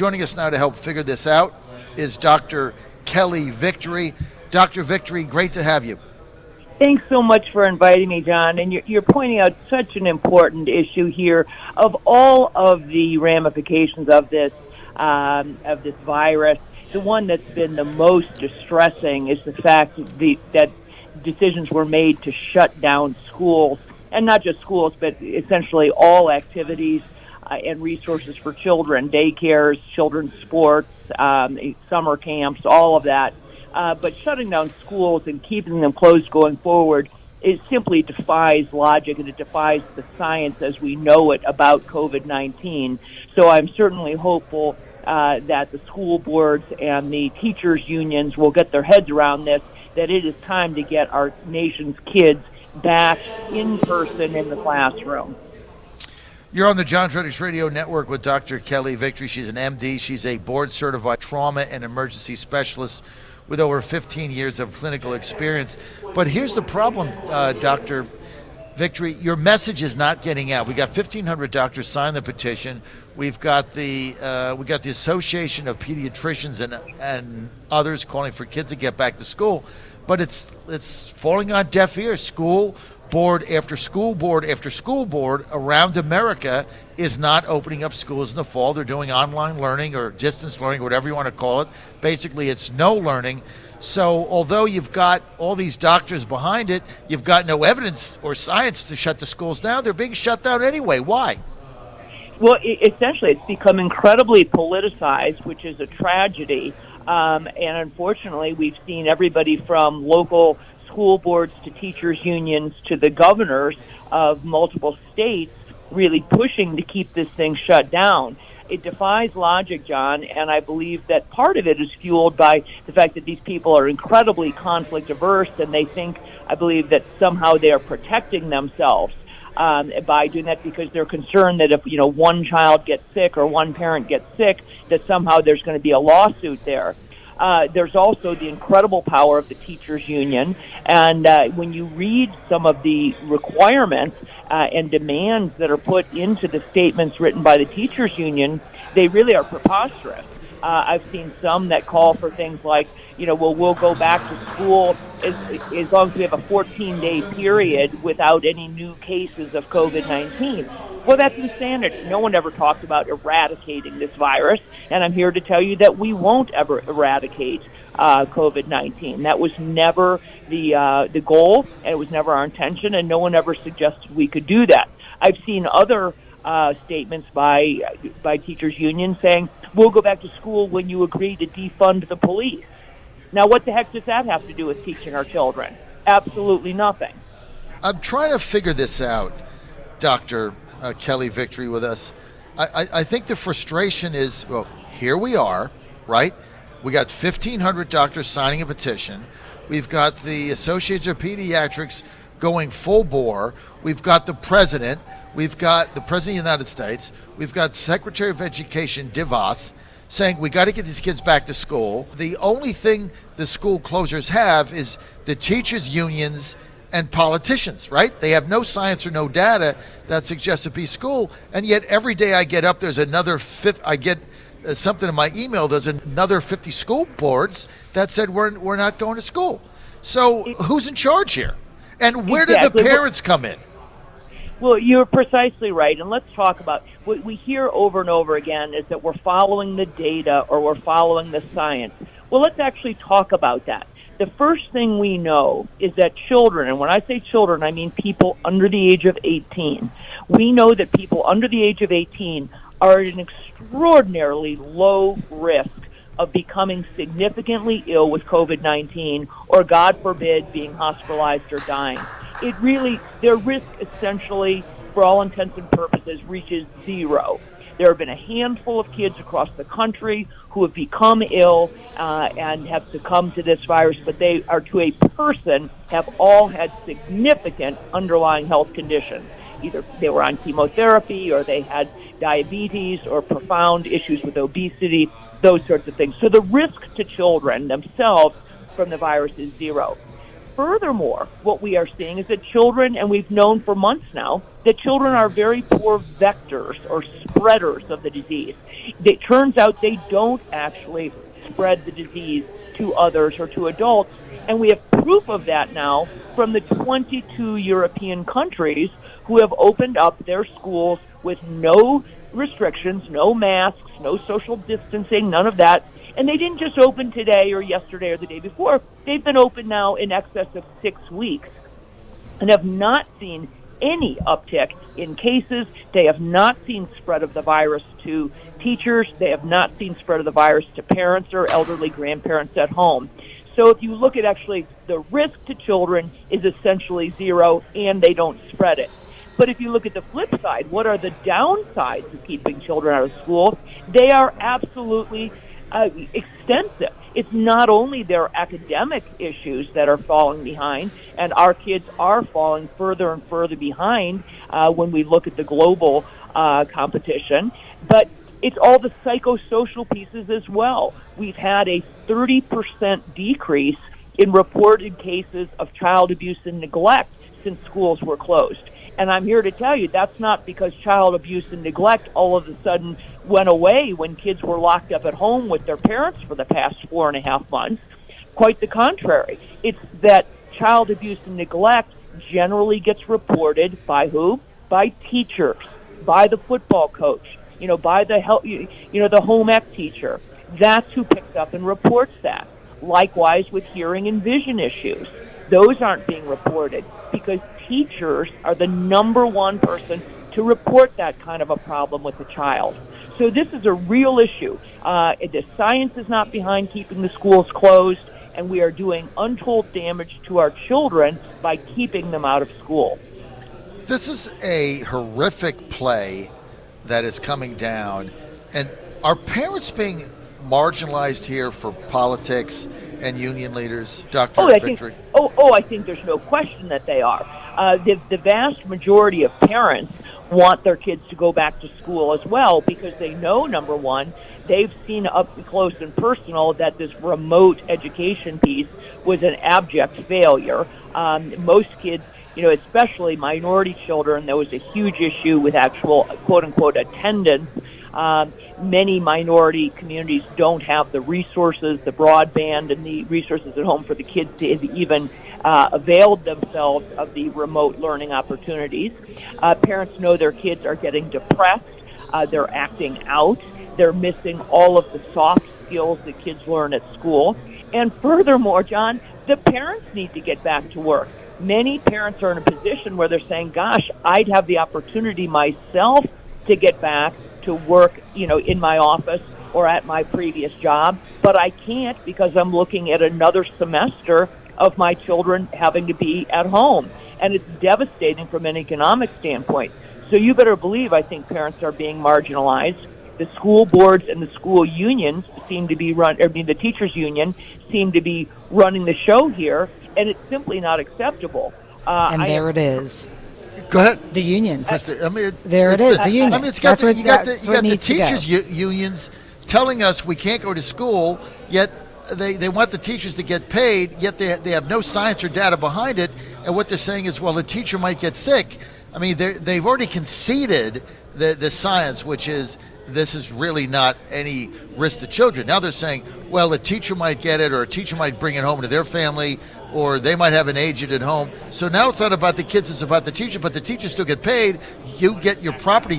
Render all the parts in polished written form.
Joining us now to help figure this out is Dr. Kelly Victory. Dr. Victory, great to have you. Thanks so much for inviting me, John. And you're pointing out such an important issue here. Of all of the ramifications of this virus, the one that's been the most distressing is the fact that decisions were made to shut down schools, and not just schools, but essentially all activities and resources for children, daycares, children's sports, summer camps, all of that. But shutting down schools and keeping them closed going forward simply defies logic, and it defies the science as we know it about COVID-19. So I'm certainly hopeful that the school boards and the teachers' unions will get their heads around this, that it is time to get our nation's kids back in person in the classroom. You're on the John Fredericks Radio Network with Dr. Kelly Victory. She's an MD. She's a board-certified trauma and emergency specialist with over 15 years of clinical experience. But here's the problem, Dr. Victory. Your message is not getting out. We got 1,500 doctors sign the petition. We've got the Association of Pediatricians and others calling for kids to get back to school. But it's falling on deaf ears. School board after school board after school board around America is not opening up schools in the fall. They're doing online learning or distance learning, whatever you want to call it. Basically, it's no learning. So although you've got all these doctors behind it, you've got no evidence or science to shut the schools down. They're being shut down anyway. Why? Well, essentially, it's become incredibly politicized, which is a tragedy. And unfortunately, we've seen everybody from local school boards to teachers' unions to the governors of multiple states really pushing to keep this thing shut down. It defies logic, John, and I believe that part of it is fueled by the fact that these people are incredibly conflict averse, and I believe that somehow they are protecting themselves by doing that, because they're concerned that if one child gets sick or one parent gets sick, that somehow there's going to be a lawsuit there. There's also the incredible power of the teachers' union, and when you read some of the requirements and demands that are put into the statements written by the teachers' union, they really are preposterous. I've seen some that call for things like, we'll go back to school as long as we have a 14-day period without any new cases of COVID-19. Well, that's insanity. No one ever talked about eradicating this virus, and I'm here to tell you that we won't ever eradicate COVID-19. That was never the goal, and it was never our intention, and no one ever suggested we could do that. I've seen other statements by teachers' unions saying, we'll go back to school when you agree to defund the police. Now, what the heck does that have to do with teaching our children? Absolutely nothing. I'm trying to figure this out, Dr. Kelly Victory with us. I think the frustration is, well, here we are, right? We got 1,500 doctors signing a petition. We've got the Association of Pediatrics going full bore. We've got the president. We've got the President of the United States. We've got Secretary of Education DeVos saying we got to get these kids back to school. The only thing the school closures have is the teachers' unions and politicians, right? They have no science or no data that suggests a peace school, and yet every day I get up, there's another I get something in my email, there's another 50 school boards that said we're not going to school. So who's in charge here? And where did the parents come in? Well, you're precisely right, and let's talk about what we hear over and over again is that we're following the data or we're following the science. Well, let's actually talk about that. The first thing we know is that children, and when I say children, I mean people under the age of 18. We know that people under the age of 18 are at an extraordinarily low risk of becoming significantly ill with COVID-19 or, God forbid, being hospitalized or dying. Their risk essentially, for all intents and purposes, reaches zero. There have been a handful of kids across the country who have become ill and have succumbed to this virus, but they are, to a person, have all had significant underlying health conditions. Either they were on chemotherapy or they had diabetes or profound issues with obesity, those sorts of things. So the risk to children themselves from the virus is zero. furthermore, what we are seeing is that children, and we've known for months now, that children are very poor vectors or spreaders of the disease. It turns out they don't actually spread the disease to others or to adults, and we have proof of that now from the 22 European countries who have opened up their schools with no restrictions, no masks, no social distancing, none of that. And they didn't just open today or yesterday or the day before. They've been open now in excess of 6 weeks and have not seen any uptick in cases. They have not seen spread of the virus to teachers. They have not seen spread of the virus to parents or elderly grandparents at home. So if you look at actually the risk to children is essentially zero, and they don't spread it. But if you look at the flip side, what are the downsides of keeping children out of school? They are absolutely extensive. It's not only their academic issues that are falling behind, and our kids are falling further and further behind when we look at the global competition, but it's all the psychosocial pieces as well. We've had a 30% decrease in reported cases of child abuse and neglect since schools were closed. And I'm here to tell you that's not because child abuse and neglect all of a sudden went away when kids were locked up at home with their parents for the past 4.5 months. Quite the contrary. It's that child abuse and neglect generally gets reported by who? By teachers, by the football coach, by the the home ec teacher. That's who picks up and reports that. Likewise with hearing and vision issues. Those aren't being reported because teachers are the number one person to report that kind of a problem with the child. So this is a real issue. The science is not behind keeping the schools closed, and we are doing untold damage to our children by keeping them out of school. This is a horrific play that is coming down, and are parents being marginalized here for politics and union leaders, Dr. Victory? I think there's no question that they are. The vast majority of parents want their kids to go back to school as well because they know, number one, they've seen up close and personal that this remote education piece was an abject failure. Most kids, especially minority children, there was a huge issue with actual quote-unquote attendance. Many minority communities don't have the resources, the broadband, and the resources at home for the kids to even avail themselves of the remote learning opportunities. Parents know their kids are getting depressed. They're acting out. They're missing all of the soft skills that kids learn at school. And furthermore, John, the parents need to get back to work. Many parents are in a position where they're saying, gosh, I'd have the opportunity myself to get back to work, in my office or at my previous job, but I can't because I'm looking at another semester of my children having to be at home. And it's devastating from an economic standpoint. So you better believe, I think parents are being marginalized. The school boards and the school unions seem to be the teachers union seem to be running the show here, and it's simply not acceptable. It is. Go ahead. The union. Krista, the union. I mean, you got the teachers unions telling us we can't go to school, yet they want the teachers to get paid, yet they have no science or data behind it, and what they're saying is, well, the teacher might get sick. I mean, they've already conceded the science, which is this is really not any risk to children. Now they're saying, well, a teacher might get it, or a teacher might bring it home to their family, or they might have an agent at home. So now it's not about the kids, it's about the teacher, but the teachers still get paid. You get your property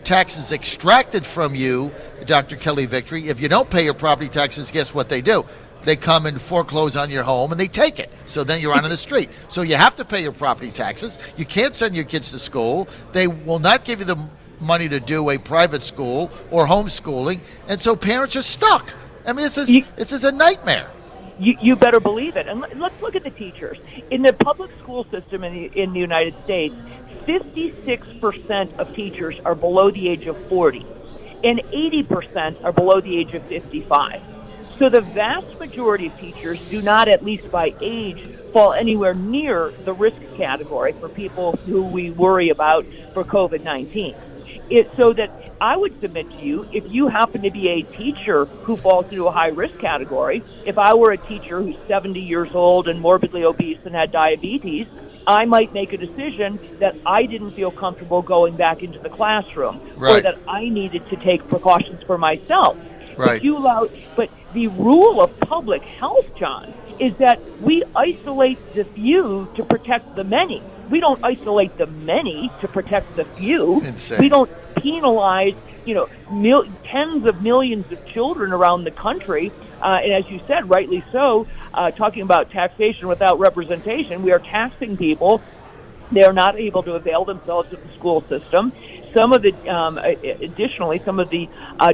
taxes extracted from you, Dr. Kelly Victory. If you don't pay your property taxes, guess what they do? They come and foreclose on your home and they take it. So then you're on the street. So you have to pay your property taxes. You can't send your kids to school. They will not give you the money to do a private school or homeschooling. And so parents are stuck. I mean, this is a nightmare. You better believe it. And let's look at the teachers. In the public school system in the United States, 56% of teachers are below the age of 40, and 80% are below the age of 55. So the vast majority of teachers do not, at least by age, fall anywhere near the risk category for people who we worry about for COVID-19. It's so that I would submit to you, if you happen to be a teacher who falls into a high-risk category, if I were a teacher who's 70 years old and morbidly obese and had diabetes, I might make a decision that I didn't feel comfortable going back into the classroom, right, or that I needed to take precautions for myself. Right. But the rule of public health, John, is that we isolate the few to protect the many. We don't isolate the many to protect the few. Insane. We don't penalize, tens of millions of children around the country. And as you said, rightly so, talking about taxation without representation, we are taxing people. They are not able to avail themselves of the school system. Additionally, some of the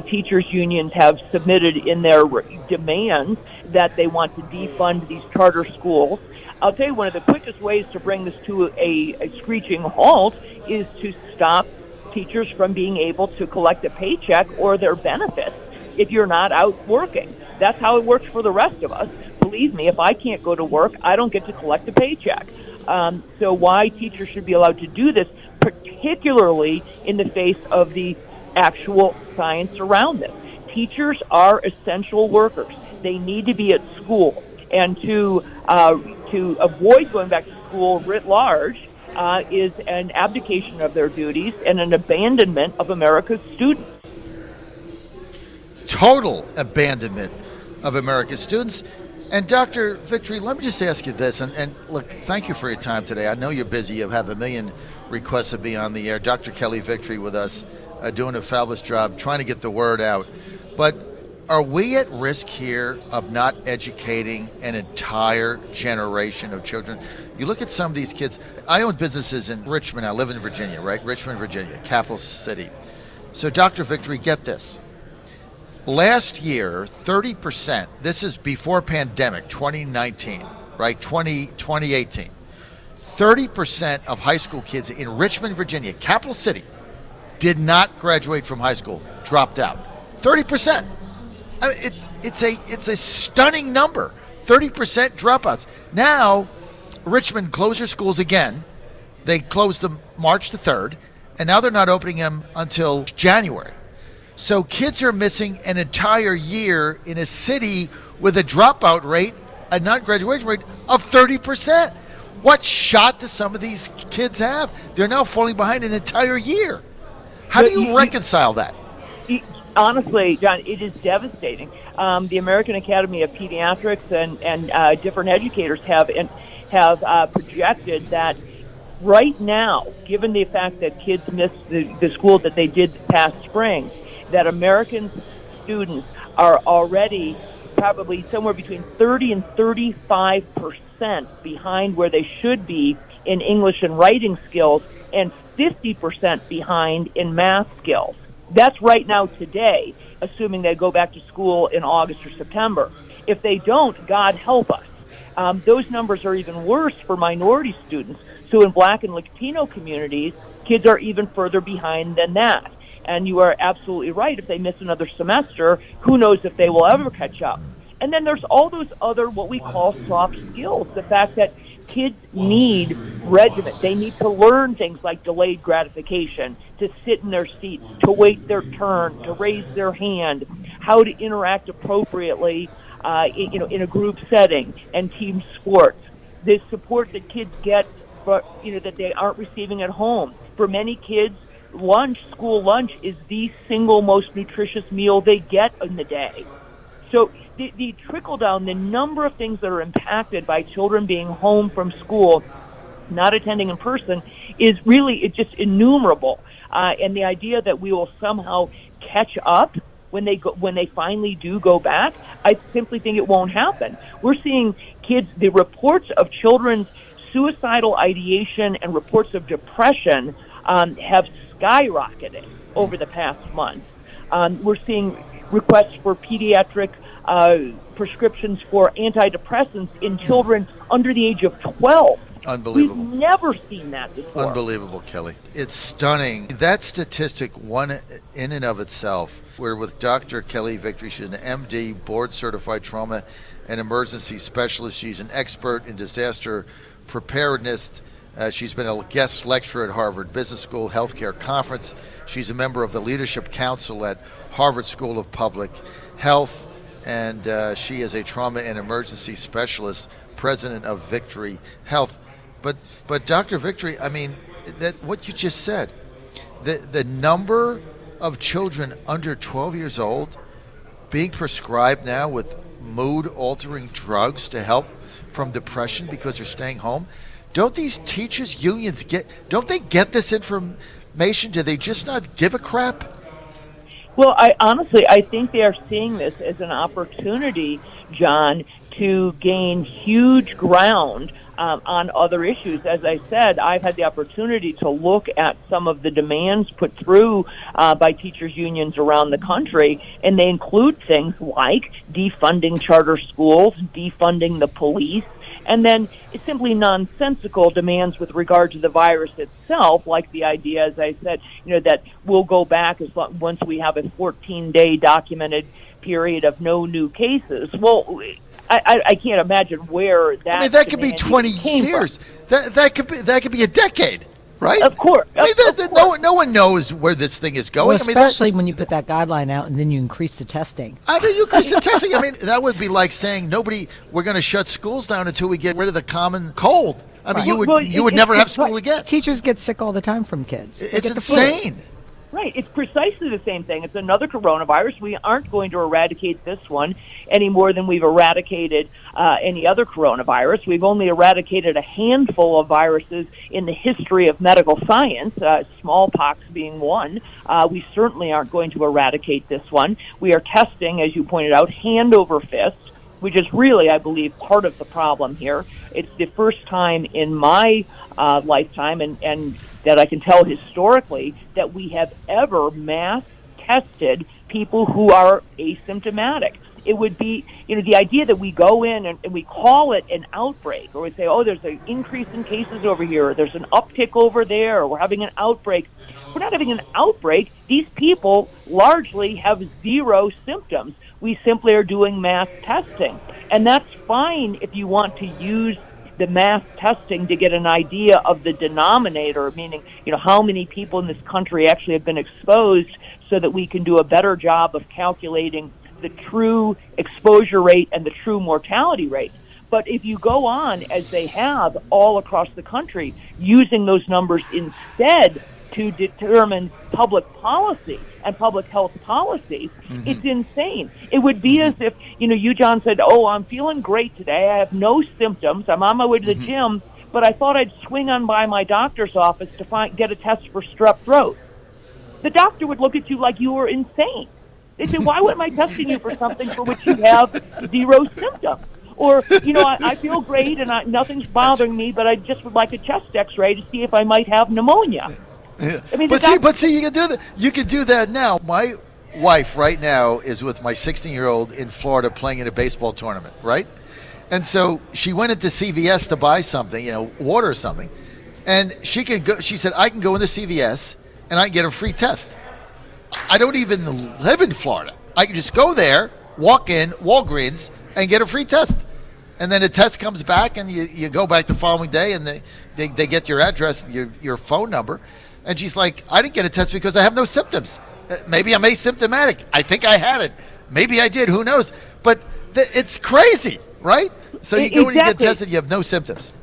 teachers' unions have submitted in their demands that they want to defund these charter schools. I'll tell you, one of the quickest ways to bring this to a screeching halt is to stop teachers from being able to collect a paycheck or their benefits if you're not out working. That's how it works for the rest of us. Believe me, if I can't go to work, I don't get to collect a paycheck. So why teachers should be allowed to do this, particularly in the face of the actual science around this. Teachers are essential workers. They need to be at school. And to avoid going back to school writ large is an abdication of their duties and an abandonment of America's students. Total abandonment of America's students. And Dr. Victory, let me just ask you this, and look, thank you for your time today. I know you're busy. You have a million requests to be on the air. Dr. Kelly Victory with us, doing a fabulous job trying to get the word out. But are we at risk here of not educating an entire generation of children? You look at some of these kids. I own businesses in Richmond. I live in Virginia, right? Richmond, Virginia, capital city. So, Dr. Victory, get this. Last year, 30%, this is before pandemic, 2019, right? 2018. 30% of high school kids in Richmond, Virginia, capital city, did not graduate from high school, dropped out. 30%. I mean, it's a stunning number. 30% dropouts. Now, Richmond closed their schools again. They closed them March the 3rd, and now they're not opening them until January. So kids are missing an entire year in a city with a dropout rate, a non-graduation rate of 30%. What shot do some of these kids have? They're now falling behind an entire year. How do you reconcile that? Honestly, John, it is devastating. The American Academy of Pediatrics and different educators have projected that right now, given the fact that kids miss the school that they did past spring, that American students are already probably somewhere between 30 and 35% behind where they should be in English and writing skills, and 50% behind in math skills. That's right now today, assuming they go back to school in August or September. If they don't, God help us. Those numbers are even worse for minority students. So in Black and Latino communities, kids are even further behind than that. And you are absolutely right. If they miss another semester, who knows if they will ever catch up. And then there's all those other what we call soft skills. The fact that kids need regiment. They need to learn things like delayed gratification, to sit in their seats, to wait their turn, to raise their hand, how to interact appropriately in a group setting and team sports. The support that kids get that they aren't receiving at home. For many kids, school lunch is the single most nutritious meal they get in the day. So the trickle down, the number of things that are impacted by children being home from school, not attending in person, is really just innumerable. And the idea that we will somehow catch up when they finally do go back, I simply think it won't happen. We're seeing the reports of children's suicidal ideation and reports of depression have skyrocketed over the past month. We're seeing requests for pediatric prescriptions for antidepressants in children under the age of 12. Unbelievable. We've never seen that before. Unbelievable, Kelly. It's stunning. That statistic, one in and of itself, we're with Dr. Kelly Victory. She's an MD, board-certified trauma and emergency specialist. She's an expert in disaster preparedness, She's been a guest lecturer at Harvard Business School Healthcare Conference. She's a member of the Leadership Council at Harvard School of Public Health, and she is a trauma and emergency specialist, president of Victory Health. But Dr. Victory, I mean, that what you just said, the number of children under 12 years old being prescribed now with mood-altering drugs to help from depression because they're staying home. Don't these teachers' unions don't they get this information? Do they just not give a crap? Well, I think they are seeing this as an opportunity, John, to gain huge ground on other issues. As I said, I've had the opportunity to look at some of the demands put through by teachers' unions around the country, and they include things like defunding charter schools, defunding the police, and then it's simply nonsensical demands with regard to the virus itself, like the idea, as I said, that we'll go back once we have a 14-day documented period of no new cases. Well, I can't imagine where that. I mean, that could be 20 years. That could be a decade, right? Of course. No one knows where this thing is going. Well, especially when you put that guideline out and then you increase the testing. I mean, you increase the testing. I mean, that would be like saying we're going to shut schools down until we get rid of the common cold. I mean, you would never have school again. Teachers get sick all the time from kids. It's insane. Right. It's precisely the same thing. It's another coronavirus. We aren't going to eradicate this one any more than we've eradicated any other coronavirus. We've only eradicated a handful of viruses in the history of medical science, smallpox being one. We certainly aren't going to eradicate this one. We are testing, as you pointed out, hand over fist, which is really, I believe, part of the problem here. It's the first time in my lifetime, and that I can tell historically, that we have ever mass tested people who are asymptomatic. It would be, the idea that we go in and we call it an outbreak, or we say, oh, there's an increase in cases over here, or there's an uptick over there, or we're having an outbreak. We're not having an outbreak. These people largely have zero symptoms. We simply are doing mass testing. And that's fine if you want to use the mass testing to get an idea of the denominator, meaning, how many people in this country actually have been exposed, so that we can do a better job of calculating the true exposure rate and the true mortality rate. But if you go on, as they have all across the country, using those numbers instead to determine public policy and public health policies, it's insane. It would be as if, you, John, said, oh, I'm feeling great today. I have no symptoms. I'm on my way to the gym, but I thought I'd swing on by my doctor's office to get a test for strep throat. The doctor would look at you like you were insane. They say, why am I testing you for something for which you have zero symptoms? Or, I feel great and nothing's bothering me, but I just would like a chest x-ray to see if I might have pneumonia. Yeah. I mean, but see, you can do that. You can do that now. My wife right now is with my 16-year-old in Florida playing in a baseball tournament, right? And so she went into CVS to buy something, water or something, and she can go. She said, "I can go into CVS and I can get a free test. I don't even live in Florida. I can just go there, walk in Walgreens, and get a free test." And then the test comes back, and you go back the following day, and they get your address, your phone number. And she's like, I didn't get a test because I have no symptoms. Maybe I'm asymptomatic. I think I had it. Maybe I did. Who knows? But it's crazy, right? So you go and you get tested, you have no symptoms.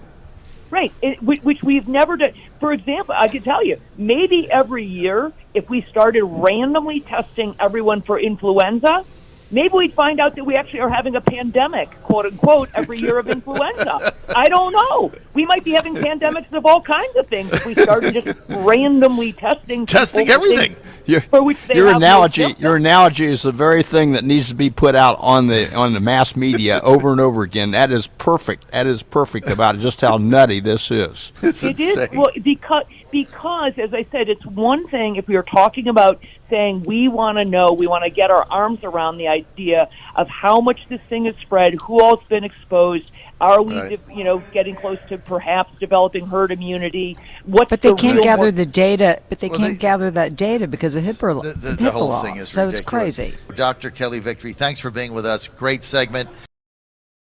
Right, which we've never done. For example, I could tell you, maybe every year, if we started randomly testing everyone for influenza, maybe we'd find out that we actually are having a pandemic, quote unquote, every year of influenza. I don't know. We might be having pandemics of all kinds of things if we started just randomly testing everything. Your analogy is the very thing that needs to be put out on the mass media over and over again. That is perfect. That is perfect about just how nutty this is. It is. Well, because, as I said, it's one thing if we are talking about saying we want to know, we want to get our arms around the idea of how much this thing has spread, who all's been exposed, are we, getting close to perhaps developing herd immunity? But they can't gather the data. But they can't gather that data because of HIPAA the whole law. thing is so ridiculous. It's crazy. Dr. Kelly Victory, thanks for being with us. Great segment.